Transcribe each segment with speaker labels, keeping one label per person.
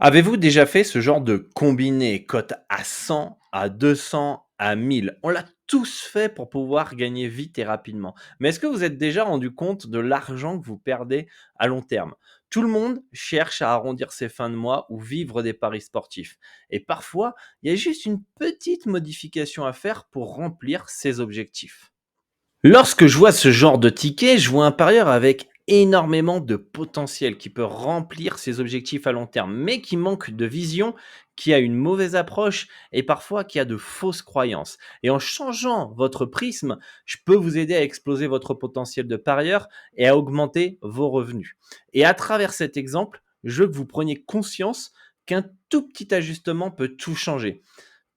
Speaker 1: Avez-vous déjà fait ce genre de combiné, cote à 100, à 200, à 1000? On l'a tous fait pour pouvoir gagner vite et rapidement. Mais est-ce que vous êtes déjà rendu compte de l'argent que vous perdez à long terme? Tout le monde cherche à arrondir ses fins de mois ou vivre des paris sportifs. Et parfois, il y a juste une petite modification à faire pour remplir ses objectifs. Lorsque je vois ce genre de ticket, je vois un parieur avec énormément de potentiel qui peut remplir ses objectifs à long terme, mais qui manque de vision, qui a une mauvaise approche et parfois qui a de fausses croyances. Et en changeant votre prisme, je peux vous aider à exploser votre potentiel de parieur et à augmenter vos revenus. Et à travers cet exemple, je veux que vous preniez conscience qu'un tout petit ajustement peut tout changer.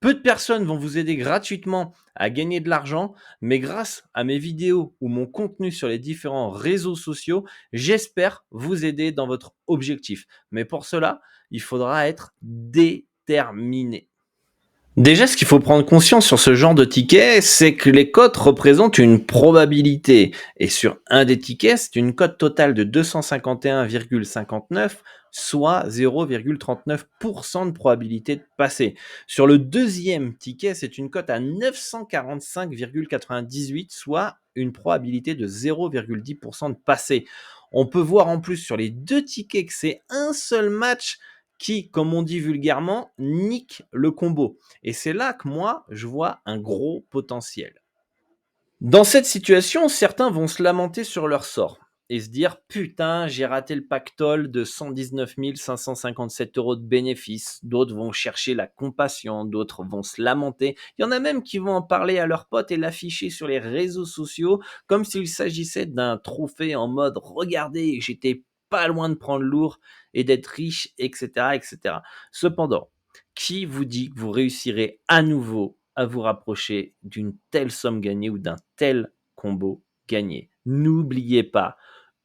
Speaker 1: Peu de personnes vont vous aider gratuitement à gagner de l'argent, mais grâce à mes vidéos ou mon contenu sur les différents réseaux sociaux, j'espère vous aider dans votre objectif. Mais pour cela, il faudra être déterminé. Déjà, ce qu'il faut prendre conscience sur ce genre de ticket, c'est que les cotes représentent une probabilité. Et sur un des tickets, c'est une cote totale de 251,59, soit 0,39% de probabilité de passer. Sur le deuxième ticket, c'est une cote à 945,98, soit une probabilité de 0,10% de passer. On peut voir en plus sur les deux tickets que c'est un seul match qui, comme on dit vulgairement, nique le combo. Et c'est là que moi, je vois un gros potentiel. Dans cette situation, certains vont se lamenter sur leur sort et se dire putain, j'ai raté le pactole de 119 557 euros de bénéfices. D'autres vont chercher la compassion, d'autres vont se lamenter. Il y en a même qui vont en parler à leurs potes et l'afficher sur les réseaux sociaux comme s'il s'agissait d'un trophée en mode regardez, j'étais pas loin de prendre lourd et d'être riche, etc., etc. Cependant, qui vous dit que vous réussirez à nouveau à vous rapprocher d'une telle somme gagnée ou d'un tel combo gagné? N'oubliez pas,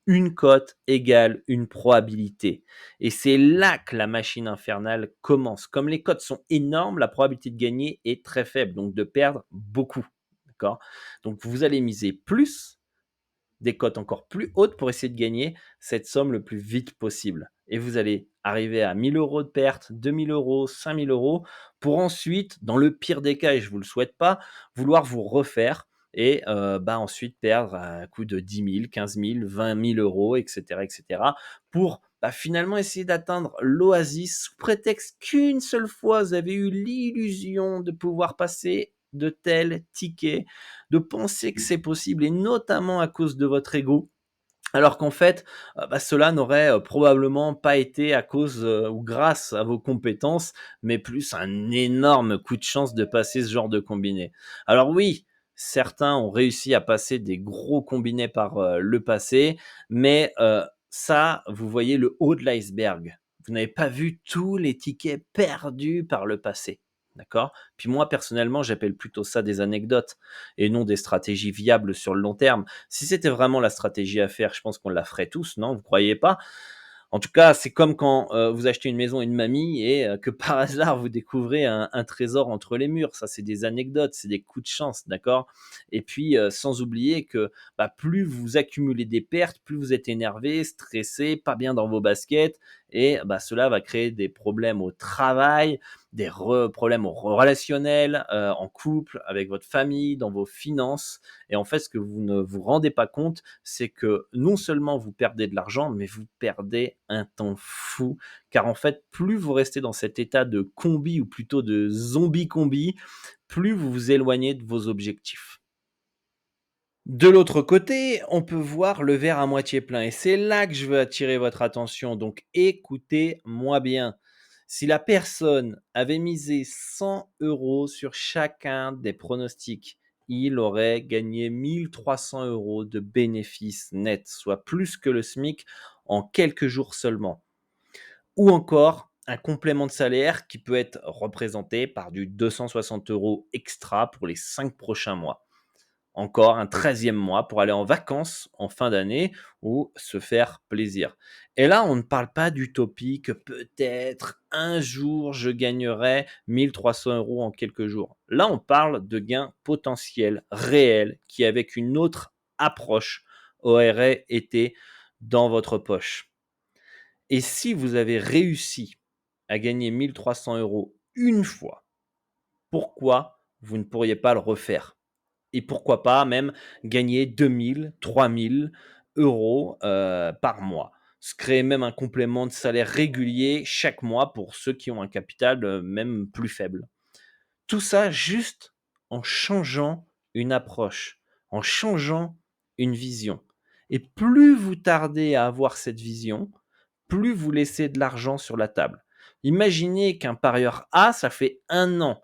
Speaker 1: une cote égale une probabilité. Et c'est là que la machine infernale commence. Comme les cotes sont énormes, la probabilité de gagner est très faible, donc de perdre beaucoup. D'accord? Donc vous allez miser plus, des cotes encore plus hautes pour essayer de gagner cette somme le plus vite possible. Et vous allez arriver à 1000 euros de perte, 2000 euros, 5000 euros, pour ensuite, dans le pire des cas, et je ne vous le souhaite pas, vouloir vous refaire et ensuite perdre à coup de 10 000, 15 000, 20 000 euros, etc., pour finalement essayer d'atteindre l'oasis sous prétexte qu'une seule fois, vous avez eu l'illusion de pouvoir passer de tels tickets, de penser que c'est possible et notamment à cause de votre ego. Alors qu'en fait, cela n'aurait, probablement pas été à cause, ou grâce à vos compétences, mais plus un énorme coup de chance de passer ce genre de combiné. Alors oui, certains ont réussi à passer des gros combinés par, le passé, mais, ça, vous voyez le haut de l'iceberg. Vous n'avez pas vu tous les tickets perdus par le passé, d'accord? Puis moi, personnellement, j'appelle plutôt ça des anecdotes et non des stratégies viables sur le long terme. Si c'était vraiment la stratégie à faire, je pense qu'on la ferait tous, non? Vous croyez pas? En tout cas, c'est comme quand, vous achetez une maison à une mamie et que par hasard vous découvrez un trésor entre les murs. Ça, c'est des anecdotes, c'est des coups de chance, d'accord? Et puis, sans oublier que, plus vous accumulez des pertes, plus vous êtes énervé, stressé, pas bien dans vos baskets et cela va créer des problèmes au travail, des problèmes au relationnel, en couple, avec votre famille, dans vos finances et en fait, ce que vous ne vous rendez pas compte, c'est que non seulement vous perdez de l'argent, mais vous perdez un temps fou. Car en fait, plus vous restez dans cet état de combi ou plutôt de zombie combi, plus vous vous éloignez de vos objectifs. De l'autre côté, on peut voir le verre à moitié plein et c'est là que je veux attirer votre attention. Donc écoutez-moi bien. Si la personne avait misé 100 euros sur chacun des pronostics, il aurait gagné 1300 euros de bénéfices nets, soit plus que le SMIC en quelques jours seulement. Ou encore un complément de salaire qui peut être représenté par du 260 euros extra pour les 5 prochains mois. Encore un 13e mois pour aller en vacances en fin d'année ou se faire plaisir. Et là, on ne parle pas d'utopie que peut-être un jour je gagnerai 1300 euros en quelques jours. Là, on parle de gains potentiels, réels, qui avec une autre approche auraient été dans votre poche. Et si vous avez réussi à gagner 1 300 € une fois, pourquoi vous ne pourriez pas le refaire? Et pourquoi pas même gagner 2 000, 3 000 € par mois. Se créer même un complément de salaire régulier chaque mois pour ceux qui ont un capital, même plus faible. Tout ça juste en changeant une approche, en changeant une vision. Et plus vous tardez à avoir cette vision, plus vous laissez de l'argent sur la table. Imaginez qu'un parieur A, ça fait 1 an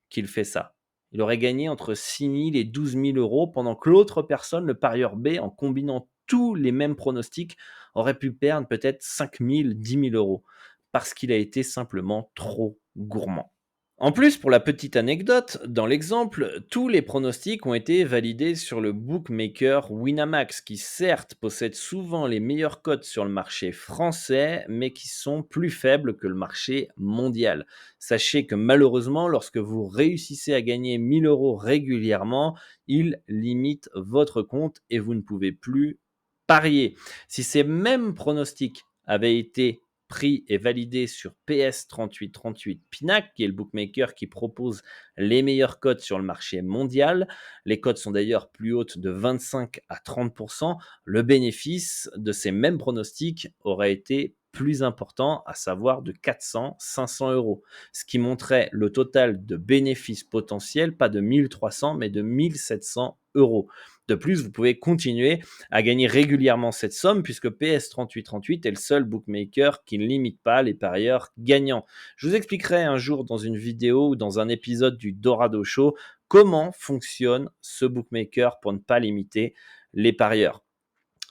Speaker 1: qu'il fait ça. Il aurait gagné entre 6 000 et 12 000 € pendant que l'autre personne, le parieur B, en combinant tous les mêmes pronostics, aurait pu perdre peut-être 5 000, 10 000 € parce qu'il a été simplement trop gourmand. En plus, pour la petite anecdote, dans l'exemple, tous les pronostics ont été validés sur le bookmaker Winamax, qui certes possède souvent les meilleures cotes sur le marché français, mais qui sont plus faibles que le marché mondial. Sachez que malheureusement, lorsque vous réussissez à gagner 1 000 € régulièrement, il limite votre compte et vous ne pouvez plus parier. Si ces mêmes pronostics avaient été pris et validé sur PS3838 Pinac, qui est le bookmaker qui propose les meilleures cotes sur le marché mondial. Les cotes sont d'ailleurs plus hautes de 25 à 30%. Le bénéfice de ces mêmes pronostics aurait été plus important, à savoir de 400, 500 €, ce qui montrait le total de bénéfices potentiels, pas de 1 300, mais de 1 700 €. De plus, vous pouvez continuer à gagner régulièrement cette somme puisque PS3838 est le seul bookmaker qui ne limite pas les parieurs gagnants. Je vous expliquerai un jour dans une vidéo ou dans un épisode du Dorado Show comment fonctionne ce bookmaker pour ne pas limiter les parieurs.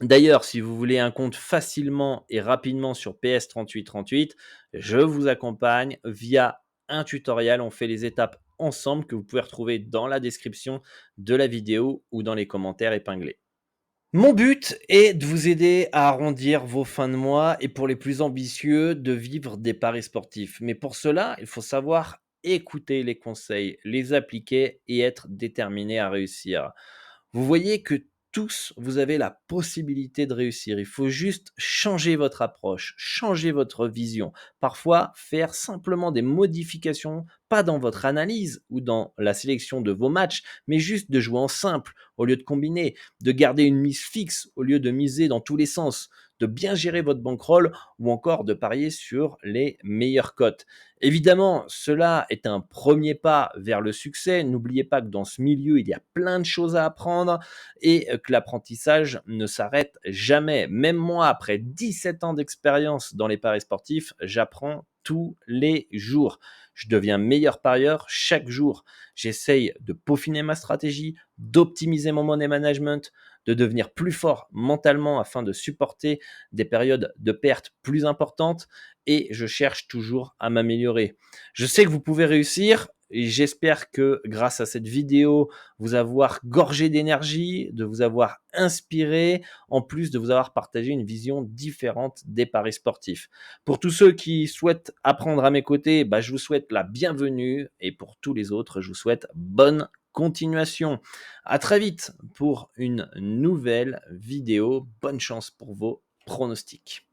Speaker 1: D'ailleurs, si vous voulez un compte facilement et rapidement sur PS3838, je vous accompagne via un tutoriel. On fait les étapes ensemble que vous pouvez retrouver dans la description de la vidéo ou dans les commentaires épinglés. Mon but est de vous aider à arrondir vos fins de mois et pour les plus ambitieux, de vivre des paris sportifs. Mais pour cela, il faut savoir écouter les conseils, les appliquer et être déterminé à réussir. Vous voyez que tous, vous avez la possibilité de réussir. Il faut juste changer votre approche, changer votre vision. Parfois, faire simplement des modifications, pas dans votre analyse ou dans la sélection de vos matchs, mais juste de jouer en simple au lieu de combiner, de garder une mise fixe au lieu de miser dans tous les sens, de bien gérer votre bankroll ou encore de parier sur les meilleures cotes. Évidemment, cela est un premier pas vers le succès. N'oubliez pas que dans ce milieu, il y a plein de choses à apprendre et que l'apprentissage ne s'arrête jamais. Même moi, après 17 ans d'expérience dans les paris sportifs, j'apprends tous les jours. Je deviens meilleur parieur chaque jour. J'essaye de peaufiner ma stratégie, d'optimiser mon money management, de devenir plus fort mentalement afin de supporter des périodes de perte plus importantes et je cherche toujours à m'améliorer. Je sais que vous pouvez réussir et j'espère que grâce à cette vidéo, vous avoir gorgé d'énergie, de vous avoir inspiré, en plus de vous avoir partagé une vision différente des paris sportifs. Pour tous ceux qui souhaitent apprendre à mes côtés, je vous souhaite la bienvenue et pour tous les autres, je vous souhaite bonne continuation. À très vite pour une nouvelle vidéo. Bonne chance pour vos pronostics.